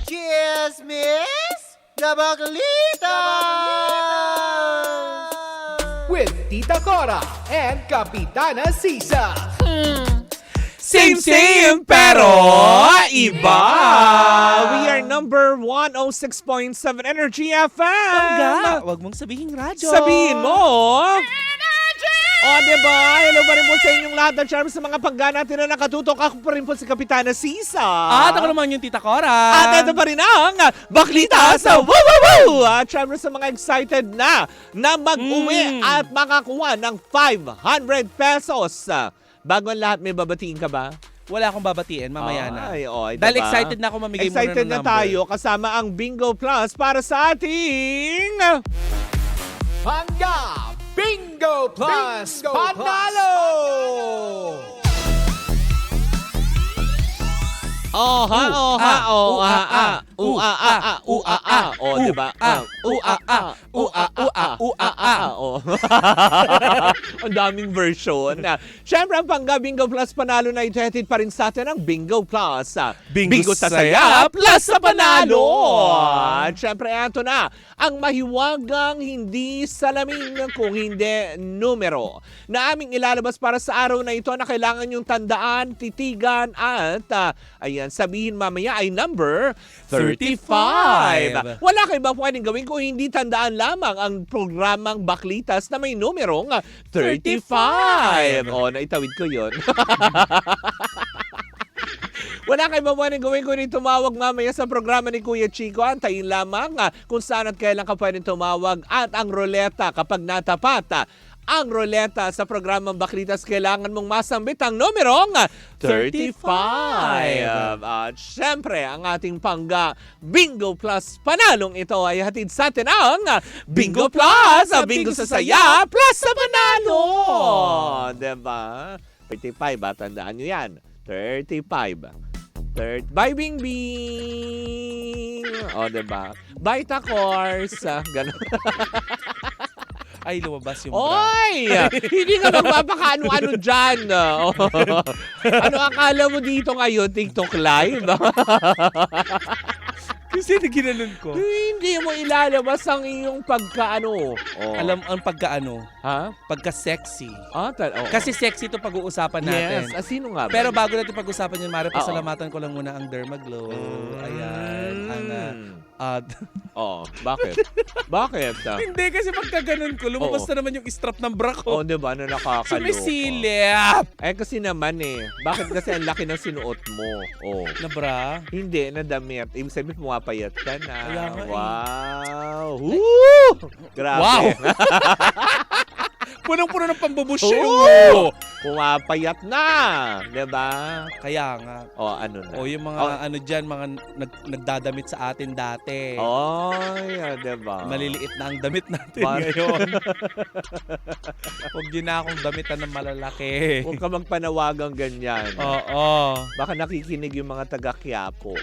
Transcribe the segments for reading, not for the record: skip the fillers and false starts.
Chismis na Baglitas! With Tita Cora and Kapitana Sisa. Same pero iba. We are number 106.7 Energy FM. Tangga! Huwag mong sabihin radyo. Sabihin mo. O, diba? Hello pa rin po sa inyong lahat ng charms sa mga pangga natin na nakatutok. Ako pa rin po si Kapitana Sisa. At ako naman yung Tita Cora. At ito pa rin ang Baklita sa Woo Woo Woo! At syempre sa mga excited na mag-uwi at makakuha ng 500 pesos. Bago ang lahat, may babatiin ka ba? Wala akong babatiin, mamaya na. Ay, diba? Dahil excited na ako mamigay muna ng Excited na number. tayo kasama ang Bingo Plus para sa ating... Pangga Bingo Plus Bingo Panalo! O, diba? Ang daming version. Siyempre, ang Pangga Bingo Plus Panalo na ito-headed pa rin sa atin ang Bingo Plus. Bingo sa saya, saya, plus sa panalo. panalo. At siyempre, ito na, ang mahiwagang hindi salamin kung hindi numero na aming ilalabas para sa araw na ito na kailangan yung tandaan, titigan at ayan, sabihin mamaya ay number 35. Wala kayo ba pwedeng gawin kung hindi tandaan lamang ang programang Baklitas na may numerong 35? O, naitawid ko yun. Wala kayo ba pwedeng gawin kung hindi tumawag mamaya sa programa ni Kuya Chico? Antayin lamang kung saan at kailan ka pwedeng tumawag at ang roleta kapag natapat. Ang roleta sa programang Baklitas, kailangan mong masambit ang numerong 35. At syempre, ang ating Pangga Bingo Plus Panalong ito ay hatid sa atin ang Bingo Plus! Bingo sa saya, plus sa panalo! Diba? 35, tandaan nyo yan. 35. Bye, Bing Bing! O, diba? Bye, Takors! Ganun. Ay, lumabas yung bra. Oy! Hindi ka magpapakaano-ano dyan. Ano akala mo dito ngayon? TikTok live? Kasi ginanon ko. Hindi mo ilalabas ang iyong pagkaano. Oh. Alam ang pagkaano, Ha? pagka-sexy. Oo. Kasi sexy ito pag-uusapan natin. Yes. Sino nga ba? Pero bago natin pag-usapan yun, Mare, Oo. pasalamatan ko lang muna ang Dermaglow. Ayan. Ang, Bakit? Bakit? hindi kasi pagka ganun ko, lumabas na naman yung strap ng bra Oh, ko. diba? Na nakakaloka. Sumisilip! Kasi naman Bakit kasi ang laki ng sinuot mo? Oh. Na bra? Hindi, na damit. Ibig sabihin, pumapayat ka na. Kaya nga Wow! Woo! Grabe. Wow! Punong-puno ng pambubusyo. Oo! Pumapayat na! Diba? Kaya nga. O, ano na? O yung mga ano dyan, mga nagdadamit sa atin dati. Diba? Maliliit na ang damit natin Ba- ngayon. Huwag yun na akong damitan ng malalaki. Huwag ka magpanawagang ganyan. Oo. Baka nakikinig yung mga taga-Quiapo.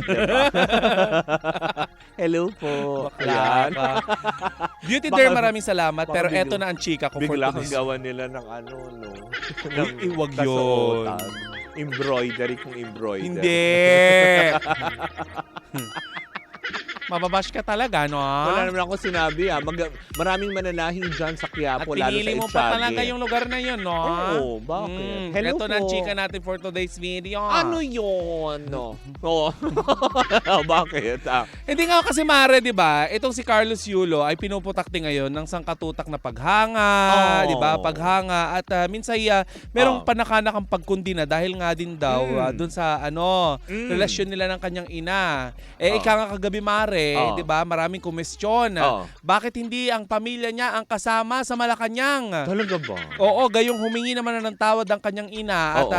Diba? Hello po. Bakla Ayan. ka. Beauty Baka- Derm, maraming salamat. baka Pero bigla- eto na ang chika ko for Bigla kang today's. gawa nila ng ano, no? Uy, wag kasuotan. yun. Embroidery kung embroidery. Hindi. Mababash ka talaga, no? Wala naman ako sinabi maraming mananahing dyan sa At Quiapo, lalo sa pinili mo Etiague. pa talaga yung lugar na yun, no? Oo, bakit? Hello Ito po. na ang chika natin for today's video. Ano yun? No. Oo. Bakit? Hindi nga kasi Mare, di ba? Itong si Carlos Yulo ay pinuputakti ngayon ng sangkatutak na paghanga, Oh. di ba? Paghanga at minsan merong panakanakang pagkundina dahil nga din daw dun sa relasyon nila ng kanyang ina. Ika nga kagabi Mare, di ba? Maraming kumestyon. Bakit hindi ang pamilya niya ang kasama sa Malacanang? Talaga ba? Oo, gayong humingi naman na ng tawad ang kanyang ina at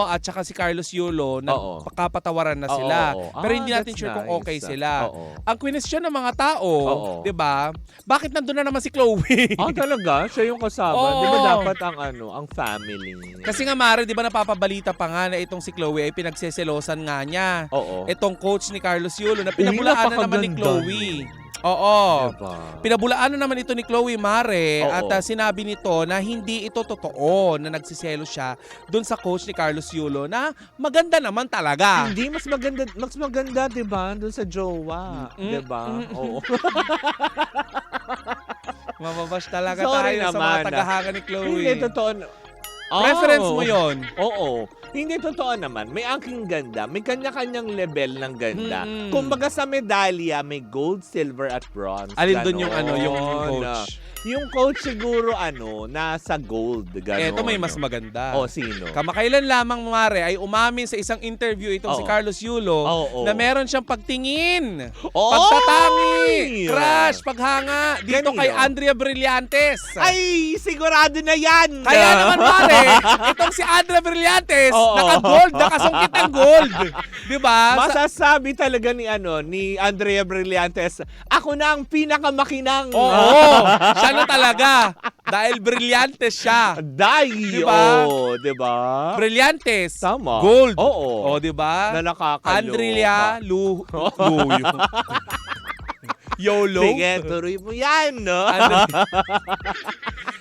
at saka si Carlos Yulo nagpakapatawaran na sila. Pero hindi natin that's sure kung nice. okay sila. Oo. Ang question ng mga tao, 'di ba? Bakit nandun na naman si Chloe? Talaga? Siya yung kasama? Oo. Di ba dapat ang family? Kasi nga Mare, 'di ba napapabalita pa nga na itong si Chloe ay pinagseselosan nga niya. Oo. Itong coach ni Carlos Yulo na pinabulaan na naman ni napakaganda Chloe. Oo. Diba? Pinabulaanan naman ito ni Chloe Mare Oo. at sinabi nito na hindi ito totoo na nagsiselo siya doon sa coach ni Carlos Yulo na maganda naman talaga. Hindi, mas maganda, di ba? Doon sa jowa. Di ba? Oo. Mababash talaga Sorry tayo sa mga naman, tagahanga ni Chloe. Hindi totoo. Preference mo yon. Oo. Hindi totoo naman. May aking ganda. May kanya-kanyang level ng ganda. Mm-mm. Kumbaga sa medalya, may gold, silver, at bronze. Alin doon yung Ganon. yung coach? Yung coach siguro nasa gold. Ganon. Eto may mas maganda. O, sino? Kamakailan lamang Mare ay umamin sa isang interview itong si Oo. Carlos Yulo Oo. na meron siyang pagtingin, Oy! pagtatangi, crush, paghanga dito Kanino? kay Andrea Brillantes. Ay, sigurado na yan! Kaya naman Mare, itong si Andrea Brillantes, Oo. naka-gold, nakasungkit ng gold. 'Di ba? Masasabi talaga ni Andrea Brillantes, ako na ang pinakamakinang. Oo, siya na talaga. Dahil Brillantes siya. Diba? Oo, diba? Brillantes. Tama. Gold. Oo. O, 'di ba? Na nakakaloka. Andrea Luyo. YOLO. Sige, tuloy mo yan, no?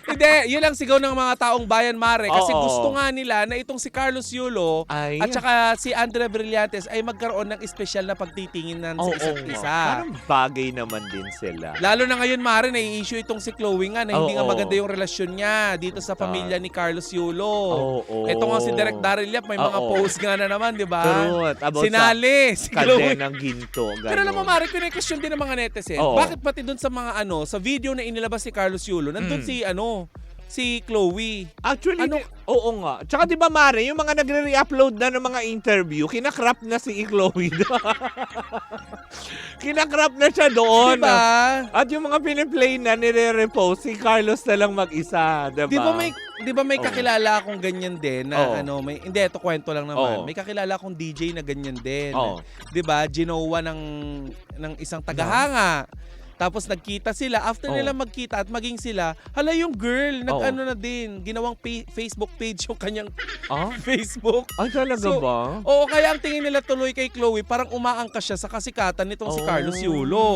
Hindi, yun lang sigaw ng mga taong bayan, Mare. Kasi Oo. gusto nga nila na itong si Carlos Yulo Ay. at saka si Andrea Brillantes ay magkaroon ng espesyal na pagtitinginan sa Oo isa't nga. isa. Parang bagay naman din sila. Lalo na ngayon, Mare, nai-issue itong si Chloe nga na hindi nga Oo. maganda yung relasyon niya dito sa pamilya ni Carlos Yulo. Oo. Ito nga si Direk Daryl Yap, may mga Oo. post nga na naman, di ba? Truth. About Sinali si sa Chloe. kadenang ginto. Pero alam mo, Mare, question din ng mga netizen. Oo. Bakit pati dun sa mga sa video na inilabas si Carlos Yulo, nandun si Chloe. Actually, Ano? oo nga. Tsaka di ba, Mare, yung mga nagre-re-upload na ng mga interview, kinakrap na si Chloe. Kinakrap na siya doon. Diba? At yung mga piniplay na nire-repost, si Carlos na lang mag-isa. Diba? Di ba may kakilala akong ganyan din na Oo. hindi, ito kwento lang naman. Oo. May kakilala akong DJ na ganyan din. Oo. Di ba? Ginowa ng isang tagahanga. Tapos nagkita sila. After Oo. nila magkita at maging sila, hala yung girl, Oo. na din. Ginawang Facebook page yung kanyang Ah? Facebook. Ay, talaga So, ba? Oo, kaya ang tingin nila tuloy kay Chloe, parang umaangkas siya sa kasikatan nitong si Oh. Carlos Yulo.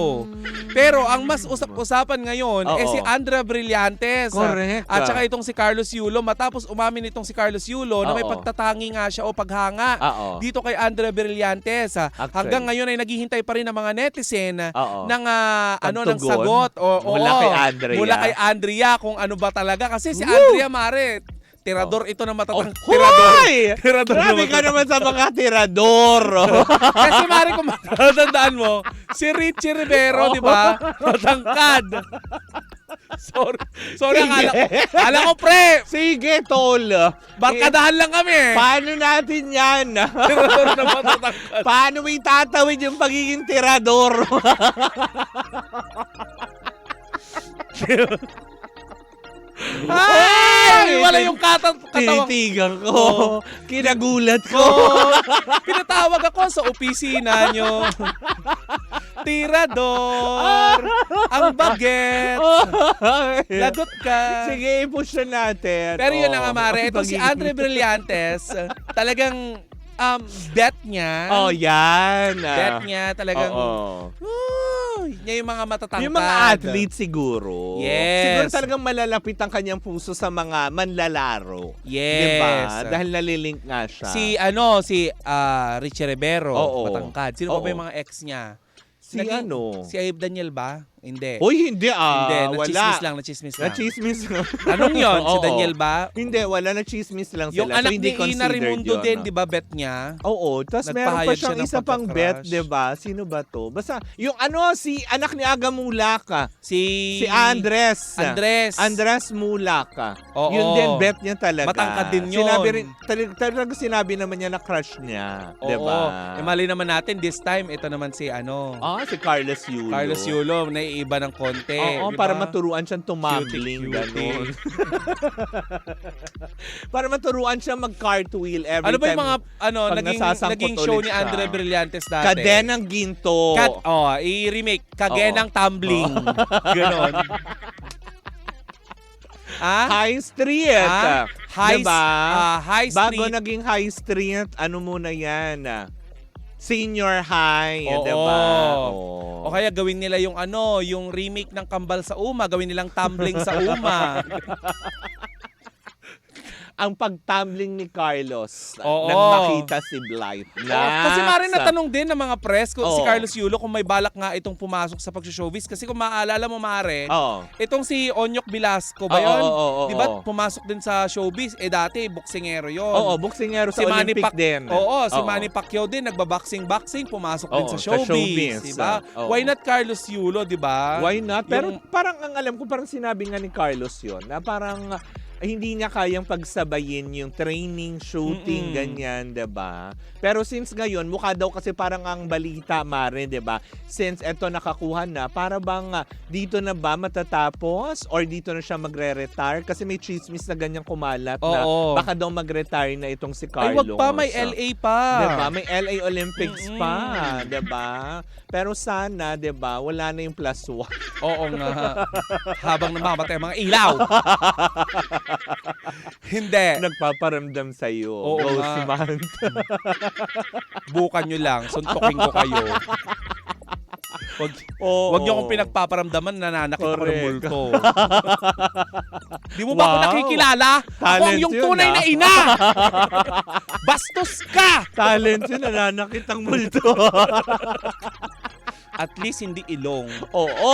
Pero ang mas usap-usapan ngayon, Oo. si Andrea Brillantes. Correct. At saka itong si Carlos Yulo, matapos umamin itong si Carlos Yulo na may Oo. pagtatangi nga siya o paghanga Oo. dito kay Andrea Brillantes. Actually. Hanggang ngayon ay naghihintay pa rin ng mga netizen Oo. ng ng Pagtugon? sagot Mula kay Andrea. Mula kay Andrea kung ano ba talaga kasi si Andrea Mare tirador ito na matatang tirador. Hoy! Tirador na Grabe ka matatang- naman sa mga tirador. Kasi Mare kung matatandaan mo, si Richie Rivero, di ba? Matangkad. Sorry, akala ko pre, Sige, tol. barkadahan lang kami. Paano natin yan? Tirador na matatangkad. Paano mo itatawid yung pagiging tirador? Ay! Wala yung katawan. Tinitigan ko. Oo. Kinagulat ko. Pinatawag ako sa opisina nyo. Tirador. Ang baget. Lagot ka. Sige, i-push na natin. Pero yun na nga, Oh. Mare. Ito si Andre Brillantes, talagang bet niya. Oh, yan. Bet niya talagang, Oo. niya yung mga matatangkad. Yung mga athlete siguro. Yes. Siguro talagang malalapit ang kanyang puso sa mga manlalaro. Yes. Diba? Dahil nalilink nga siya. Si Richie Rivero, Oo. matangkad. Sino pa ba Oo. yung mga ex niya? Si Si Abe Daniel ba? Hindi. Hoy, hindi Hindi, wala. nachismis lang. Na-chismis lang. Anong yun? Si Oo. Daniel ba? Hindi, wala. Na-chismis lang Yung sila. anak so, hindi ni Ina considered Raimundo yun. din, di ba, bet niya? Oo. Tapos meron pa Nagpahayag siyang siya ng isa pang bet, pagka-crush. di ba? Sino ba to? Basta, yung si anak ni Aga Mulaka. Si Si Andres Mulaka. Oo. Yun din, bet niya talaga. Matangkad din yun. Talaga sinabi naman niya na crush niya. Oo. Di ba? Mali naman natin, this time, ito naman si Si Carlos Yulo. Carlos Yulo, naiiba ng konti. Oo, di para ba? maturuan siyang tumbling, Cutie. gano'n. Para maturuan siyang mag-cartwheel every Ano ba yung time. mga, pag nasasangkot naging show ulit ni siya. Andre Brillantes dati? Kadenang ginto. I-remake. Kagenang tumbling. Ganon. High Street. High, Diba? high Bago street. naging High Street, ano muna yan? Senior high, Oo. di ba? O kaya gawin nila yung yung remake ng Kambal sa Uma, gawin nilang tumbling sa Uma. Ang pagtumbling ni Carlos Oo. nang makita si Blight. Kasi maaaring natanong din ng mga press si Oo. Carlos Yulo kung may balak nga itong pumasok sa pag-showbiz. Kasi kung maaalala mo, Mare, Oo. itong si Onyok Velasco ba Oo, yun? oo, oo, Di ba oo. pumasok din sa showbiz? Dati, boksingero yun. Oo, boksingero sa Olympic din. Oo, si Manny Pacquiao din, nagbaboxing-boxing, pumasok din Oo, sa sa showbiz. showbiz. Diba? Oo. Why not Carlos Yulo, di ba? Why not? Pero Yung- parang ang alam ko, parang sinabi nga ni Carlos yon na parang hindi niya kayang pagsabayin yung training, shooting, ganyan, 'di ba? Pero since ngayon, mukha daw kasi parang ang balita, Mare, 'di ba? Since eto nakakuha na, para bang dito na ba matatapos or dito na siya magre-retire? Kasi may chismis na ganyan kumalat na Oo. baka daw mag-retire na itong si Ay, Carlos. wag pa, may LA pa. 'Di ba? May LA Olympics pa, 'di ba? Pero sana, 'di ba, wala na yung plus one. Oo nga. Habang namamatay ang mga ilaw. Hindi. Nagpaparamdam sa iyo. Oo Ghost nga. month. Bukan nyo lang. Suntukin ko kayo. Wag nyo akong pinagpaparamdaman, nananakit ako ng Correct. multo. Di mo ba ako Wow. nakikilala? Ako ang Talent yung yun, tunay ah. na ina! Bastos ka! Talent yun, nananakit ang multo. At least hindi ilong. Oo.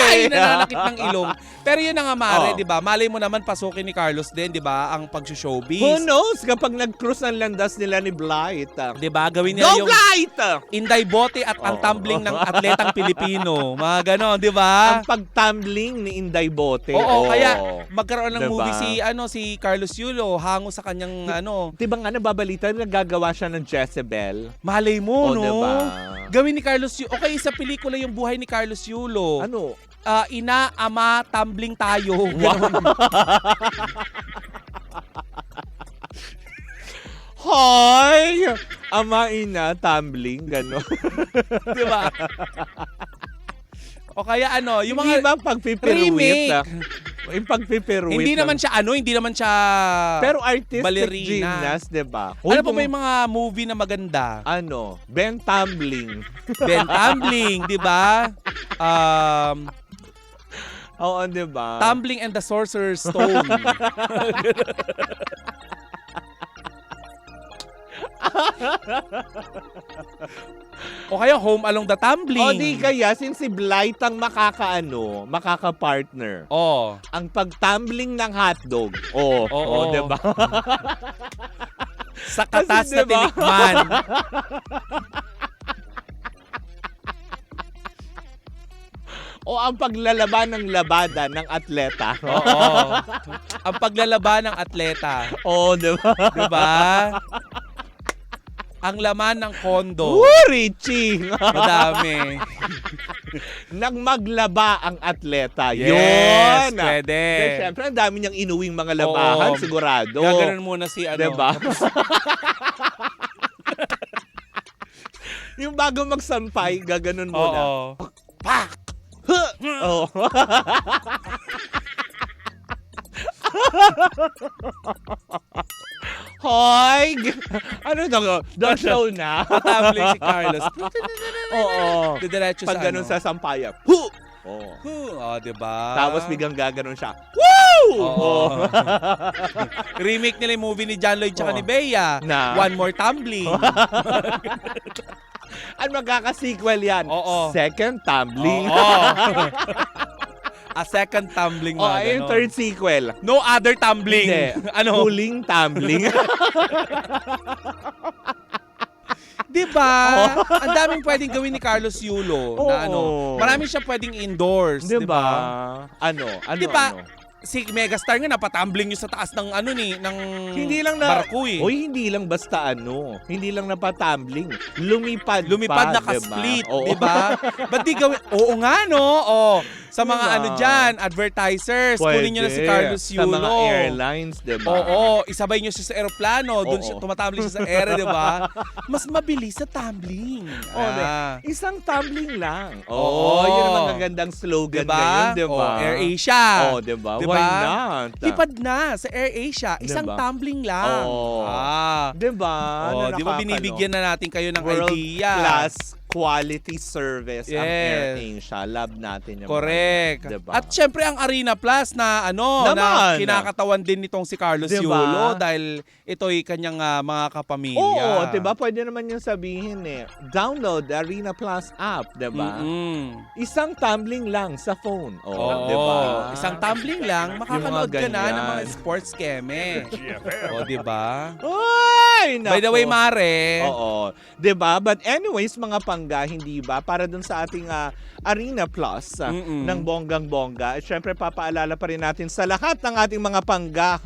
Ay, nananakit ng ilong. Pero yun na nga, Mare, Oh. di ba? Malay mo naman pasukin ni Carlos din, di ba? Ang pag-showbiz. Who knows kapag nag-cruise ang landas nila ni Blight. Di ba? Gawin nila Go yung Blight! Inday Bote at ang Oo. tumbling ng atletang Pilipino. Mga ganon, di ba? Ang pag-tumbling ni Inday Bote. Oo, kaya magkaroon ng Diba? movie si Carlos Yulo, hango sa kanyang Diba nga nababalita na nagagawa siya ng Jezebel? malay mo, Oo, no? diba? Gawin ni Carlos Yulo. Okay, sa pelikula yung buhay ni Carlos Yulo. Ano? Ina, ama, tumbling tayo. Wow. Ganon. Hoy! Ama, ina, tumbling, gano'n. Di ba? O kaya yung Hindi mga ba pagpipiruwit? remake. Yung pagpipiruwit. Hindi lang. naman siya hindi naman siya Pero artistic ballerina. gymnast, di ba? Ano pa ba yung mga movie na maganda? Ano? Ben Tumbling. Ben Tumbling, di ba? Oo, di ba? Tumbling and the Sorcerer's Stone. O kaya Home Along the Tumbling. O di kaya, since si Blight ang makaka-partner, Oh. ang pag-tumbling ng hotdog. Oo, Oo. di ba? Sa katas Kasi na diba? tinikman. O ang paglalaban ng labada ng atleta. Oo. Ang paglalaban ng atleta. Oo, di ba? Di ba? Ang laman ng kondo. Woo, Richie! Madami. Nang maglaba ang atleta. Yes, Yun! pwede. Kasi syempre, ang dami niyang inuwing mga labahan, Oo. sigurado. Gaganon muna si Diba? Yung bago magsampay, gaganon muna. Oo. Pak! Oh. Hoy! Ano to? Don't show na. Tumbling si Carlos. Oo. Didiretso Pag sa ganun sa sampayan. Hu! Oh. Oh, diba? Tapos biglang gaganon siya. Woo! Oo. Remake nila yung movie ni John Lloyd tsaka Oo. ni Bea. Na? One More Tumbling. At magkaka-sequel yan. Oo. Second tumbling. Oo. A second tumbling O, mga yung ganon. third sequel. No other tumbling. Hindi. Ano? Huling tumbling. Diba? Ang daming pwedeng gawin ni Carlos Yulo na Oo. marami siya pwedeng endorse, Diba? diba? Ano? Diba? Ano? Si Megastar nga napatumbling yung sa taas ng ng Hindi lang na... barko eh. Oy, hindi lang basta hindi lang napatumbling. Lumipad Lumipad pa, naka-split, diba? Oo. diba? Ba't di gawin? Oo nga, no? Oh. Sa mga Diba? ano dyan, advertisers, kunin nyo na si Carlos Sa Yulo. mga airlines, diba? Oo, isabay nyo siya sa aeroplano, doon Oo. siya, tumatambling siya sa ere, di ba? Mas mabilis sa tumbling. Isang tumbling lang. Oo. Yun ang magagandang slogan Diba? ngayon, diba? Oh, Air Asia. Diba? Diba? Why not? Tipad na sa Air Asia, isang Diba? tumbling lang. Oo. Di Diba? ba Nakakalo. binibigyan na natin kayo ng World idea? class quality service ang Air Yes. Asia. Love natin yung Correct. mga, diba? At syempre ang Arena Plus na na Naman. kinakatawan din nitong si Carlos Diba? Yulo dahil ito'y kanyang mga kapamilya. Oo, diba? Pwede naman yung sabihin download the Arena Plus app, diba? Isang tumbling lang sa phone. Oo, diba? Isang tumbling lang, makakanood ka na ganyan. ng mga sports keme. O, diba? Ay, nako. By the way, Mare, Oo. 'Di ba? But anyways, mga pangga, hindi ba? Para dun sa ating Arena Plus ng bonggang-bongga. Syempre, papaalala pa rin natin sa lahat ng ating mga pangga,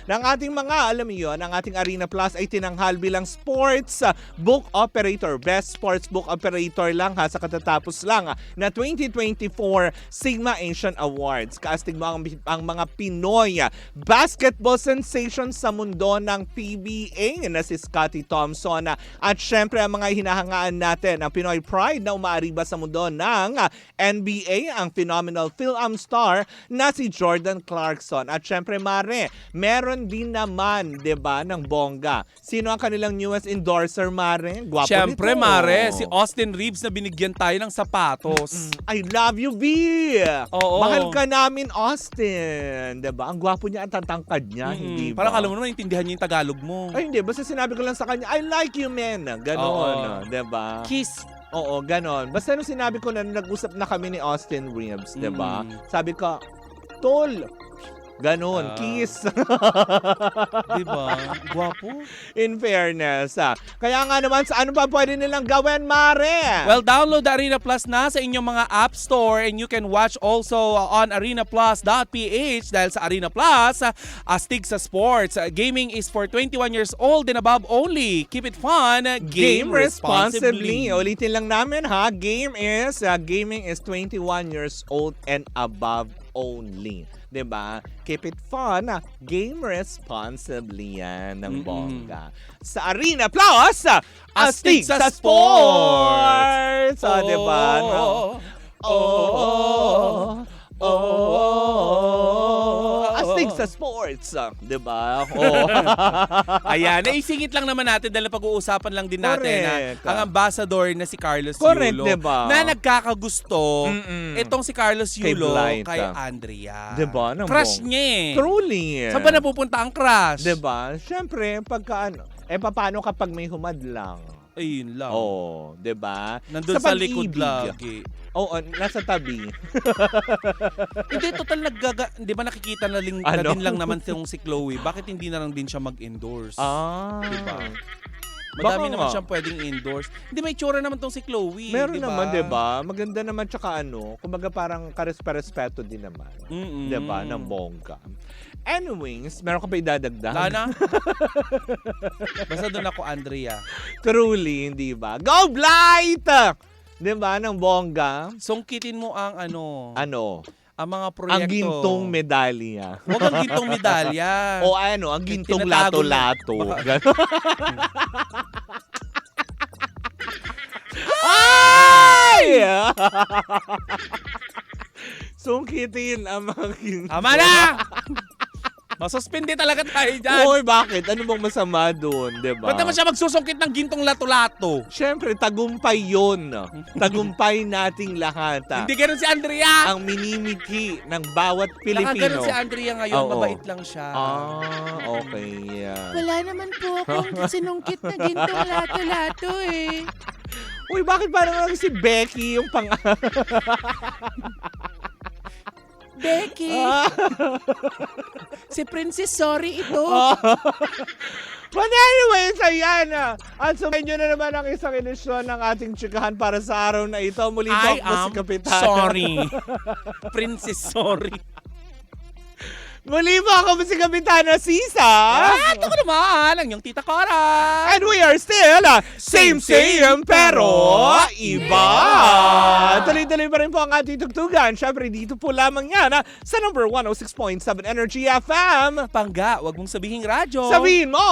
ng ating mga, alam mo yun, ang ating Arena Plus ay tinanghal bilang sports book operator. Best sports book operator lang sa katatapos lang na 2024 Sigma Asian Awards. Kaastig mo ang mga Pinoy basketball sensation sa mundo ng PBA na si Scottie Thompson. At syempre, ang mga hinahangaan natin, ang Pinoy Pride na umaariba sa mundo ng NBA, ang phenomenal film star na si Jordan Clarkson. At syempre, Mare, meron din naman, 'di ba, ng bongga. Sino ang kanilang newest endorser, Mare? Gwapo syempre, nito. Mare, si Austin Reeves na binigyan tayo ng sapatos. I love you, V! Oo. Mahal ka namin, Austin. 'Di ba? Ang gwapo niya at tatangkad niya, hindi ba? Parang alam mo naman, intindihan niya yung Tagalog mo. Ay, hindi. Basta sinabi ko lang sa kanya, I like you, man. Ganon. Oo. 'Di ba? Kiss. Oo, ganon. Basta nung sinabi ko na nag-usap na kami ni Austin Reeves, 'di ba? Sabi ko, Tol, ganon, kiss. Diba? Gwapo. In fairness. Kaya nga naman, sa ano pa pwede nilang gawin, Mare? Well, download the Arena Plus na sa inyong mga app store and you can watch also on arenaplus.ph dahil sa Arena Plus, astig sa sports. Gaming is for 21 years old and above only. Keep it fun. Game responsibly. Ulitin lang namin, gaming is 21 years old and above only. 'Di ba? Keep it fun. Game responsibly yan ng bongga. Sa Arena Plus, astig sa sports. 'Di ba? Astig sa sports. 'Di ba? Ayan, naisingit lang naman natin dahil pag-uusapan lang din natin Correct. ang ambassador na si Carlos Correct, Yulo diba? na nagkakagusto itong si Carlos Kay Yulo Blight, kay Andrea. Diba? Ng Crush bong- niya eh. Truly. Saan ba napupunta ang crush? 'Di ba? Siyempre, pagka paano kapag may humadlang? Ayun lang. Oh, 'di ba? Nandun sa likod lagi. Oo, nasa tabi. Hindi, total di ba nakikita na, na Ano? din lang naman si Chloe. Bakit hindi na lang din siya mag-endorse? Diba? Madami Baka naman nga. siyang pwedeng endorse. Hindi, may tsura naman tong si Chloe. Meron diba? naman, 'di ba? Maganda naman tsaka kumbaga parang karespeto din naman. 'Di ba? Ng bongga. Anyways, meron ka pa idadagdag? Lana? Basta doon ako, Andrea. Truly, hindi ba? Go Blight! 'Di ba? Ng bongga. Sungkitin mo ang ang mga proyekto. Ang gintong medalya. Huwag ang gintong medalya. O ang gintong Tinatago lato-lato. Baka- Ganon. Ay! Sungkitin ang mga gintong. Tama na! Masuspindi talaga tayo dyan. Oy, bakit? Ano bang masama doon, di ba? Ba't naman siya magsusungkit ng gintong lato-lato? Siyempre, tagumpay yun. Tagumpay nating lahat. Hindi ganun si Andrea. Ang minimiki ng bawat Nakaganon Pilipino. si Andrea ngayon, Oo. mabait lang siya. Okay. Wala naman po akong sinungkit na gintong lato-lato eh. Uy, bakit parang lang si Becky yung pang... Becky, si Princess Sorry ito. But anyways, ayan na. At so, medyo na naman ang isang edisyon ng ating chikahan para sa araw na ito. Muli po I ako si am Kapitan. sorry. Princess sorry. Muli po ako si Kapitana Sisa. At ako naman, ang iyong Tita Cora. And we are still same pero iba. Tuloy-tuloy pa rin po ang ating tugtugan. Siyempre, dito po lamang yan sa number 106.7 Energy FM. Pangga, wag mong sabihing radyo. Sabihin mo,